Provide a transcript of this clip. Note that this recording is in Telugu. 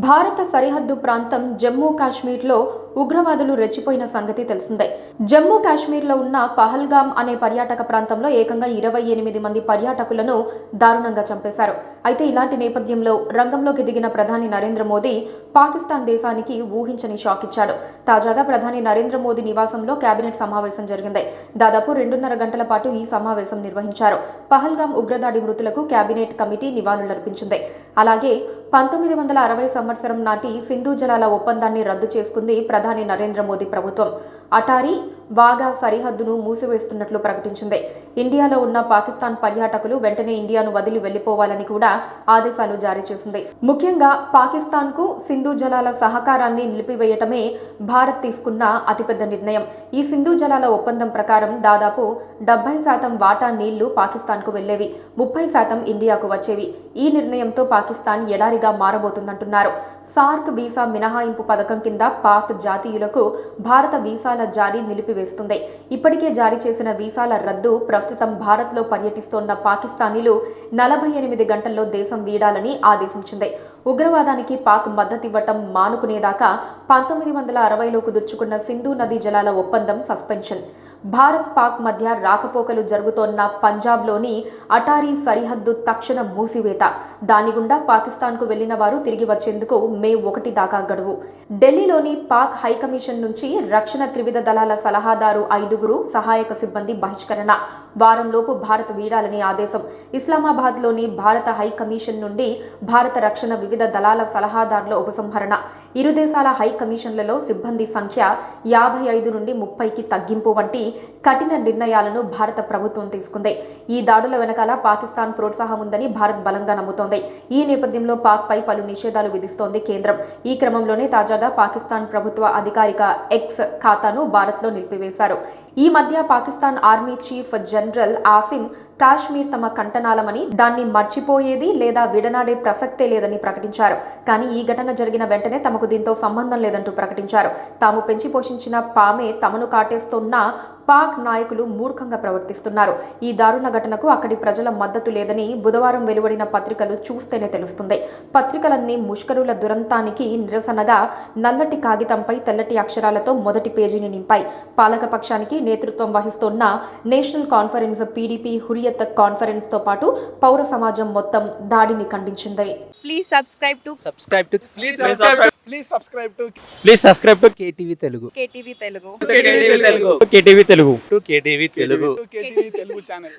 భారత సరిహద్దు ప్రాంతం జమ్మూ కాశ్మీర్లో ఉగ్రవాదులు రెచ్చిపోయిన సంగతి తెలిసిందే. జమ్మూ కాశ్మీర్లో ఉన్న పహల్గామ్ అనే పర్యాటక ప్రాంతంలో ఏకంగా 28 మంది పర్యాటకులను దారుణంగా చంపేశారు. అయితే ఇలాంటి నేపథ్యంలో రంగంలోకి దిగిన ప్రధాని నరేంద్ర మోదీ పాకిస్తాన్ దేశానికి ఊహించని షాక్ ఇచ్చాడు. తాజాగా ప్రధాని నరేంద్ర మోదీ నివాసంలో కేబినెట్ సమావేశం జరిగింది. దాదాపు 2.5 గంటల పాటు ఈ సమావేశం నిర్వహించారు. పహల్గామ్ ఉగ్రదాడి మృతులకు కేబినెట్ కమిటీ నివాళులర్పించింది. అలాగే 1960 సంవత్సరం నాటి సింధు జలాల ఒప్పందాన్ని రద్దు చేసుకుంది ప్రధాని నరేంద్ర మోదీ ప్రభుత్వం. అటారీ వాఘా సరిహద్దును మూసివేస్తున్నట్లు ప్రకటించింది. ఇండియాలో ఉన్న పాకిస్తాన్ పర్యాటకులు వెంటనే ఇండియాను వదిలి వెళ్లిపోవాలని కూడా ఆదేశాలు జారీ చేసింది. ముఖ్యంగా పాకిస్తాన్కు సింధు జలాల సహకారాన్ని నిలిపివేయటమే భారత్ తీసుకున్న అతిపెద్ద నిర్ణయం. ఈ సింధు జలాల ఒప్పందం ప్రకారం దాదాపు 70% వాటా నీళ్లు పాకిస్తాన్కు వెళ్లేవి, 30% ఇండియాకు వచ్చేవి. ఈ నిర్ణయంతో పాకిస్తాన్ ఎడారిగా మారబోతుందంటున్నారు. సార్క్ వీసా మినహాయింపు పథకం కింద పాక్ జాతీయులకు భారత వీసాల జారీ నిలిపివేస్తుంది. ఇప్పటికే జారీ చేసిన వీసాల రద్దు ప్రస్తుతం భారత్లో పర్యటిస్తోన్న పాకిస్తానీలు 48 గంటల్లో దేశం వీడాలని ఆదేశించింది. ఉగ్రవాదానికి పాక్ మద్దతివ్వటం మానుకునేదాకా 1960లో కుదుర్చుకున్న సింధు నదీ జలాల ఒప్పందం సస్పెన్షన్. భారత్ పాక్ మధ్య రాకపోకలు జరుగుతోన్న పంజాబ్లోని అటారీ సరిహద్దు తక్షణ మూసివేత. దాని గుండా పాకిస్తాన్కు వెళ్లిన వారు తిరిగి వచ్చేందుకు మే 1 దాకా గడువు. ఢిల్లీలోని పాక్ హైకమిషన్ నుంచి రక్షణ త్రివిధ దళాల సలహాదారు 5 సహాయక సిబ్బంది బహిష్కరణ. వారంలోపు భారత్ వీడాలని ఆదేశం. ఇస్లామాబాద్లోని భారత హైకమిషన్ నుండి భారత రక్షణ వివిధ దళాల సలహాదారుల ఉపసంహరణ. ఇరు దేశాల హైకమిషన్లలో సిబ్బంది సంఖ్య 55 నుండి 30కి తగ్గింపు వంటి కఠిన నిర్ణయాలను భారత ప్రభుత్వం తీసుకుంది. ఈ దాడుల వెనకాల పాకిస్తాన్ ప్రోత్సాహం ఉందని భారత్ బలంగా నమ్ముతోంది. ఈ నేపథ్యంలో పాక్ పై పలు నిషేధాలు విధిస్తోంది కేంద్రం. ఈ క్రమంలోనే తాజాగా పాకిస్తాన్ ప్రభుత్వ అధికారిక ఎక్స్ ఖాతాను భారత్లో నిలిపివేశారు. ఈ మధ్య Pakistan army chief general Asim Kashmir తమ కంటనాలమని, దాన్ని మర్చిపోయేది లేదా విడనాడే ప్రసక్తే లేదని ప్రకటించారు. కానీ ఈ ఘటన జరిగిన వెంటనే తమకు దీంతో సంబంధం లేదంటూ ప్రకటించారు. తాము పెంచి పోషించిన పామే తమను కాటేస్తున్నా పాక్ నాయకులు మూర్ఖంగా ప్రవర్తిస్తున్నారు. ఈ దారుణ ఘటనకు అక్కడి ప్రజల మద్దతు లేదని బుధవారం వెలువడిన పత్రికలు చూస్తేనే తెలుస్తుంది. పత్రికలన్నీ ముష్కరుల దురంతానికి నిరసనగా నల్లటి కాగితంపై తెల్లటి అక్షరాలతో మొదటి పేజీని నింపాయి. పాలకపక్షానికి నేతృత్వం వహిస్తున్న national conference PDP Hurriyat conference తో పాటు పౌర సమాజం మొత్తం దాడిని ఖండించింది. Please subscribe to KTV Telugu. KTV Telugu. KTV Telugu. KTV Telugu channel.